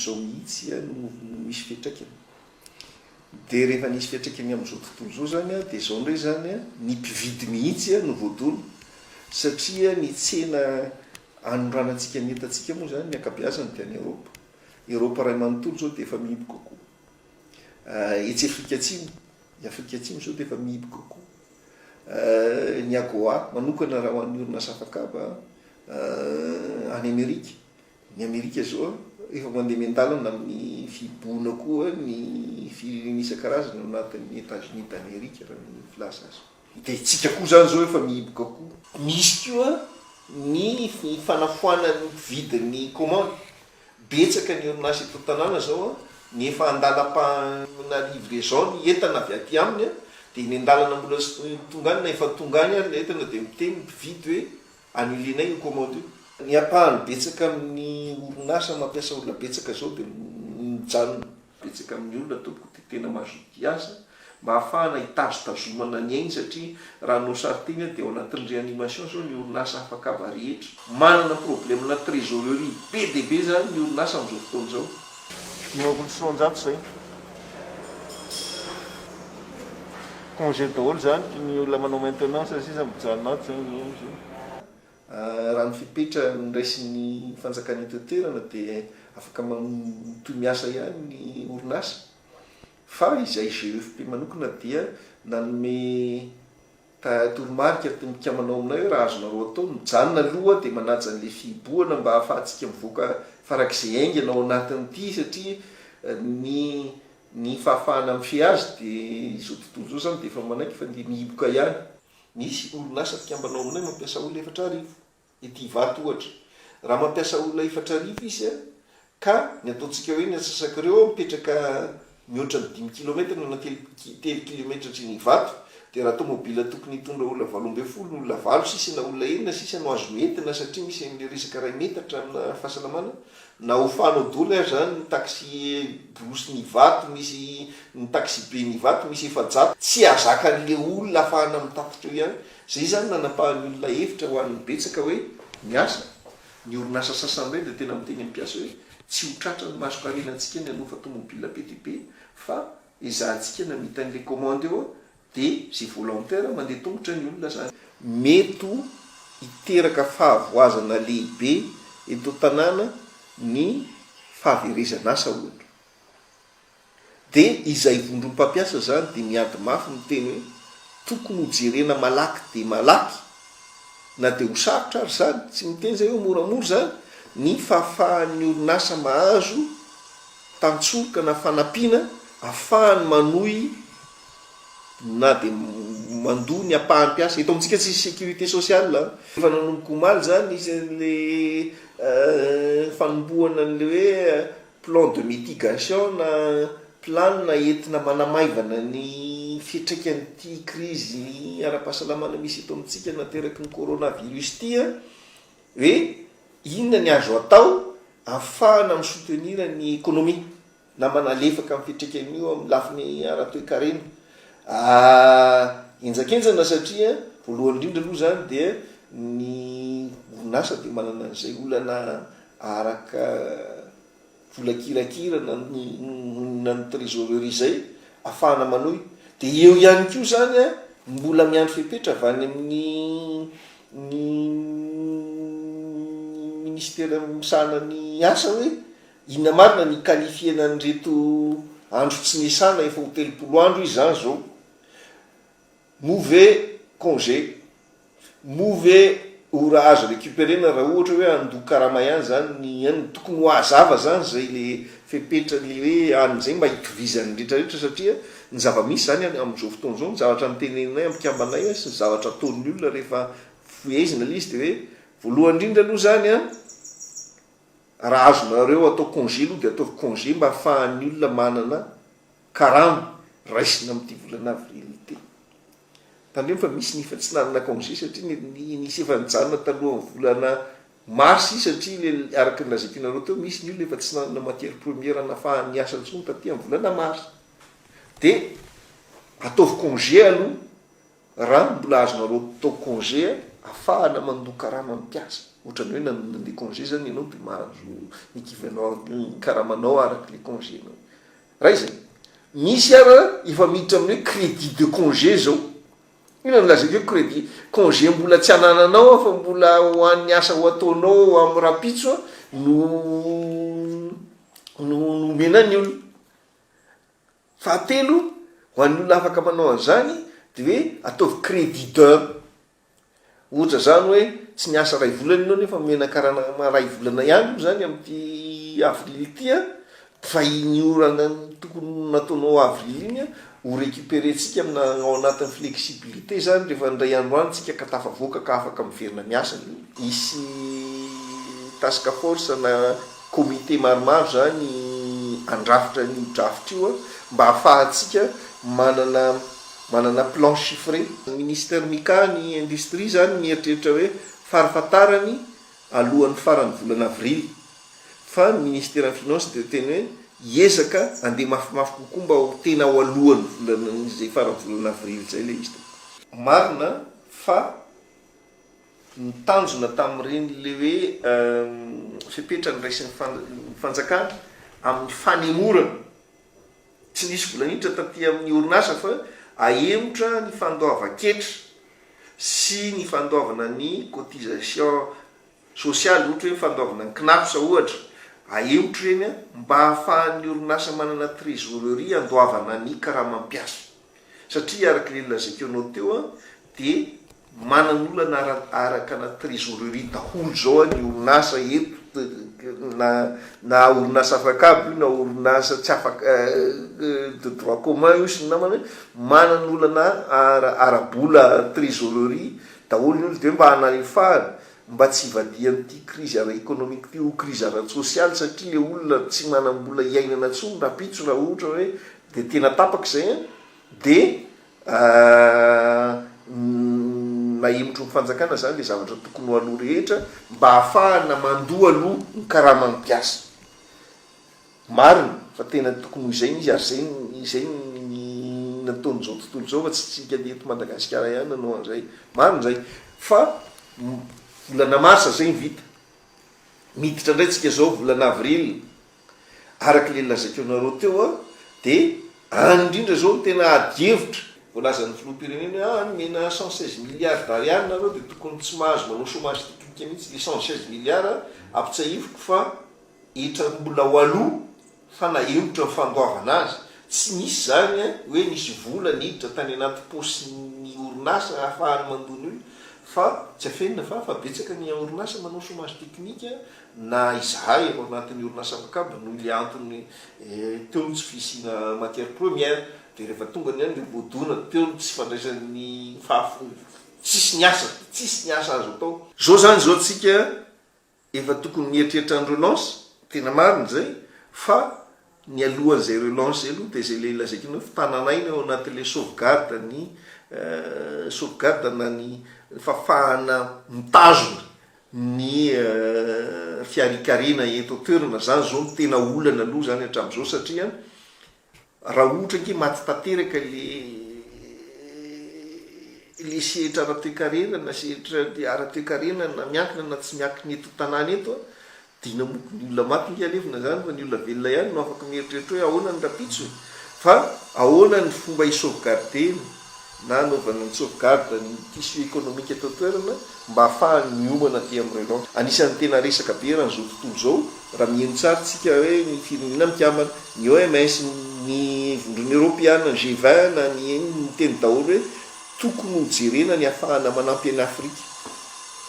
zao mihitsy no misy fiatraikany. Dia rehefa nisy fiatraikany amin'izao tontolo zao zany a dia zao ndray zany a ny mpividy mihitsy a no voadolo satria ny tsena anoranantsika ny entantsika moa zany ny ankabeazany dia any Eropa ray manontolo zao dia efa mihibo kokoa. Etsy Afrika Atsimo, ny Afrika Atsimo zao dia efa mihibo kokoa. Ny AGOA manokana raha ho an'ny orinasa hafakaba any Amerika. Ny Amerika zao efa mandeha miandalana amin'ny fiboana koa ny firenena isan-karazany ao anatin'ny États-Unis d'Amérique raha ny filaza azy. Dia itsika koa zany zao efa mihibo kokoa. Misy koa ny fanafoanany vidin'ny commande. Betsaka ny orinasa eto tanàna zao ny efa andalam-pana livraison ny entana avy aty aminy dia ny andalana mbola tongany na efa tongany ary ny entana dia miteny mpividy hoe anileinay io commande io. Ny apahany betsaka amin'ny orinasa mampiasa olona betsaka zao dia mijanona betsaka amin'ny olona tompoko dia tena mazoty asa mba ahafahana hitazotazomana ny ainy satria raha no saritiana dia ao anatin'ny réanimation zao ny orinasa hafakaba rehetra manana problemena trésorerie be dia be zany ny orinasa amin'izao fotoana zao. Ny zay congé daholo zany ny olona manao maintenance sisa mijanona ato zany. Raha ny fipetra niraisy ny fanjakana eto toerana dia afaka toy miasa ihany ny orinasa. Fa izay GEFP manokana dia nanome toromarika mikamanao aminay hoe raha azonareo atao mijanona aloha dia manaja an'ilay fiboana mba ahafahantsika mivoaka farak'izay aingana ao anatin'ity satria ny fahafahana amin'ny fiazy dia izao tontolo zao zany dia efa manaiky fa dia mihiboka ihany. Misy orinasa fikambanao aminay mampiasa olona 4,000 ety vato ohatra. Raha mampiasa olona 4,000 izy ka ny ataontsika hoe ny atsasak'ireo mipetraka mihoatra ny 5 km na 3 km tsy ny vato dia raha tomobila tokony hitondra olona 12 olona 9 sisy na olona 9 sisy no azo entina satria misy amin'ny resaka ray metatra amina fahasalamana na hofanao doly ary zany ny taxi brosy ny vato misy ny taxi be ny vato misy efa-jato tsy azakan'le olona ahafahana mitatitra eo ihany. Zay zany nanapahan'ny olona hevitra ho an'ny betsaka hoe miasa ny orinasa sasany dia tena miteny ampiasa hoe tsy ho tratra ny masokarenantsika ny alofa tomobila PTP fa izahantsika na mitan'le commande eo dia zay volontaire mandeha tongotra ny olona zany. Mety hiteraka fahavoazana lehibe eto tanàna ny fahaverezana asa ohatra. Dia izay vondrom-pampiasa zany dia miady mafy miteny hoe tokony ho jerena malaky dia malaky na dia ho sarotra ary zany tsy miteny zay hoe moramora zany ny fahafahan'ny orinasa mahazo tantsoroka na fanampiana ahafahany manohy na dia mandoa ny ampahampiasa. Eto amintsika tsy sécurité sociale efa nanomboka omaly zany izy fanombohana n'le hoe plan de mitigation na plan na entina manamaivana ny fiatraikan'ity crise ara-pahasalamana misy eto amintsika nateraky ny coronavirus ity hoe inona ny azo atao ahafahana misoutenir ny économie na manalefaka amin'ny fiatraikan'io amin'ny lafiny ara-toe-karena. Enjakenjana satria voalohany indrindra aloha zany dia ny orinasa dia manana an'izay olana araka volakirakira na ny trésorerie zay ahafahana manohy. Dia eo ihany koa zany mbola miandro fipetra avy any amin'ny ministera misahana ny asa hoe inona marina ny qualifiena an'reto andro tsy nisana efa ho 30 andro izy zany zao. Mauvais congé, mauvais ora azo récupérena raha ohatra hoe andoha karama ihany zany ny tokony ho azava zany zay le fepetra le hoe an'izay mba hitovizany rehetrarehetra satria ny zava-misy zany amin'izao fotoana zao ny zavatra mitenenay ampikambanay sy ny zavatra ataon'ny olona rehefa foezina le izy dia hoe voalohany indrindra aloha zany raha azonareo atao congé aloha dia ataovy congé mba ahafahan'ny olona manana karama raisina amin'ity volana avril ity. Tandremo fa misy nifa tsy nanana congé satria nisy efa nijanona talohan'ny volana marsy satria le araky ny lazafinareo teo misy ny olona efa tsy nanana matière première anafahany asa ntsony taty amin'ny volana marsy. Dia ataovy congé aloha raha mbola azonareo atao congé ahafahana mandoa karama amin'ny mpiasa ohatrany hoe nandeha congé zany ianao dia mahazo equivalent karamanao araka le congé nao raha izay misy ara efa miditra amin'ny hoe crédit de congé zao ina nolazakeo crédit congé mbola tsy anananao fa mbola ho an'ny asa ho ataonao amin'ny rapitso no menany olona fahatelo ho an'ny olona afaka manao an'izany de hoe ataovy créditeur ohatra zany hoe tsy niasa ray volana ianao nefa mena karana ray volana ihany zany amin'ty avril tya fa iny orana tokony nataonao avril iny ho récupérentsika amina ao anatin'ny flexibilité zany rehefa ndray androany tsika ka tafavoaka ka afaka miverina miasa isy task force na comité maromaro zany andrafitra ny draft io mba ahafahantsika manana plan chiffré ministère mikany industrie zany mieritreritra hoe farafatarany alohan'ny farany volana avril fa ny ministère en finance de teny hoe hiezaka andeha mafimafy kokoa mba ho tena ho alohany volana zay farany volana avril zay le izy marina fa nitanjona tamin'ireny le hoe fepetra ny raisin'ny fanjakana amin'ny fanemorana tsy nisy volanitra taty amin'ny orinasa fa ahemotra ny fandoava-ketra sy ny fandoavana ny cotisation sociale ohatra hoe fandoavana ny knapsa ohatra ahemotra reny mba ahafahan'ny orinasa manana trésorerie andoavana ny karamampiasa satria araka le lazakenao teo dia manan'olana araka na trésorerie daholo zao ny orinasa eto na orinasa afaka aby na orinasa tsy afaka de droit commun io sy ny namany manan'olana arabola trésorerie daholo ny olo de mba hanalefahana mba tsy ivadian'ity crise ara économique ty ho crise ara sociale satria le olona tsy manambola iainana tsony rapitso raha ohatra hoe de tena tapaka zay de nahemitro ny fanjakana zany le zavatra tokony ho aloha rehetra mba ahafahana mandoa aloha ny karamampiasa marina fa tena tokony izay izy ary izay nataon'izao tontolo zao fa tsy tsika eto Madagasikara ihany nanao an'izay marina zay fa volana marsa zay vita miditra indray tsika zao volana avril araka le lazaiko nareo teo de indrindra zao tena adievitra volazan'ny filoham-pirenena mena 116 milliards d'ariary nareo de tokony tsy mahazo manao chômage technique mihitsy le 116 milliards ampitsahifiko fa mbola ho aloha fa nahemotra ny fandoavana azy tsy nisy zany hoe nisy vola niditra tany anaty posiny orinasa ahafahany mandony io fa tsy afenina fa betsaka ny orinasa manao chômage technique na izahay ao anatin'ny orinasa afakaba noho le antony teo tsy fisina matière première de rehefa tonga ny any le bodona teo tsy fandraisan'ny tsisy niasa azo atao zao zany zao tsika efa tokony mieritreritra ny relance tena marina zay fa ny alohan'izay relance zay aloha de zay le lazaikina fitananaina ao anatin'le sauvegarde na ny fafahana mitazona ny fiarikarena eto toerana zany zao no tena olana aloha zany hatramin'izao satria raha ohatra ke maty tanteraka le sehitra ara-toekarena na sehitra ara-toekarena na miankina na tsy miankina eto tanàna eto dina moko ny olona maty ny alevina zany fa ny olona velona ihany no afaka mieritreritra hoe ahoana ny rapitso fa ahoana ny fomba isauvegarde na anaovana ny sauvegarde ny tissu économique eto toerana mba ahafahany miomana ty amin'ny relance anisan'ny tena resaka be raha n'izao tontolo zao raha mihaino tsara tsika hoe ny firenena mikambana ny OMS ny vondrony européenne ny G20 na ny teny daholo hoe tokony hojerena ny ahafahana manampy any Afrika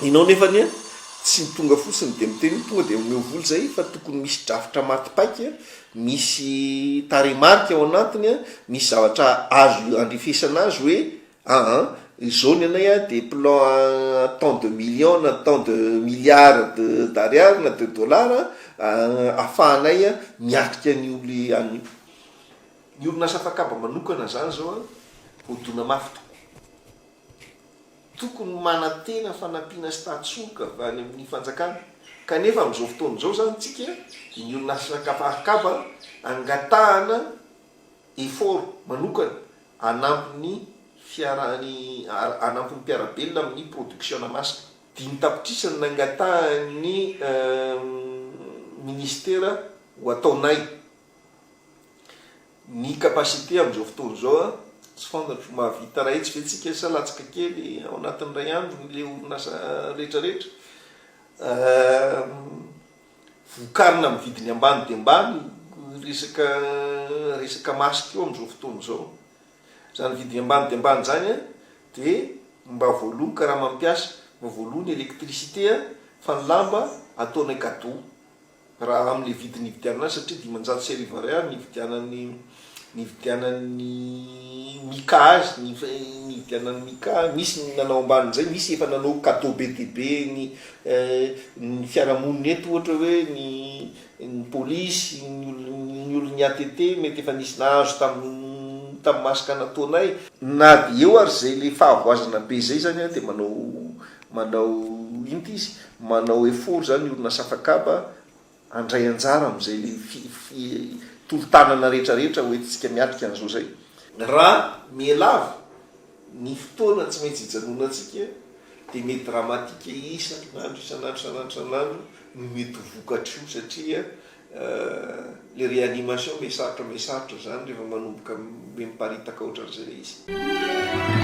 inao nefa ny tsy tonga fotsiny de miteny tonga de miovolo zay fa tokony misy drafitra matipaika misy taremarika ao anatiny misy zavatra azo andrefesana azy hoe izao ny anay de plan tant de millions na tant de milliards d'ariary na de dollars ahafahanay miatrika ny olo any ny orinasa afakaba manokana zany zao hodona mafy tokony manatena fanampiana statsoka any amin'ny fanjakana kanefa amin'izao fotoana zao zany tsika ny orinasa afakaba angatahana effort manokana anampy ny anampy ny mpiarabelona amin'ny production na masina dimy tapitrisany nangatahany ministera ho ataonay ny kapasité am'izao fotoana zao a tsy fantatro mahavita raha etsy fetsika salatsaka kely ao anatin'ny ray andro nyle orinasa rehetrarehetra vokarina amin'ny vidiny ambany de ambany resaka masika eo am'izao fotoana zao zany vidiny ambany de ambany zany a de mba voaloka raha mampiasa mba voaloha ny électricité a fa ny lamba ataonay cadeau raha am'le vidiny ividianana satria 500 ariary ny vidianany mika azy ny vidianany mika misy ny nanao ambanin'izay misy efa nanao cadeau be dia be ny fiarahamonina eto ohatra hoe ny polisy ny olony ATT mety efa nisy nahazo tamin'ny masika nataonay na de eo ary zay le fahavoazana be zay zany a de manao inty izy manao effort zany olona safakaba andray anjara am'izay le tolotanana rehetrarehetra hoentsika miatrika an'izao zay raha mielava ny fotoana tsy maintsy hijanona antsika de mety dramatika isan'andro no mety vokatra io satria le réanimation mesarotra zany rehefa manomboka miparitaka ohatran'izay le izy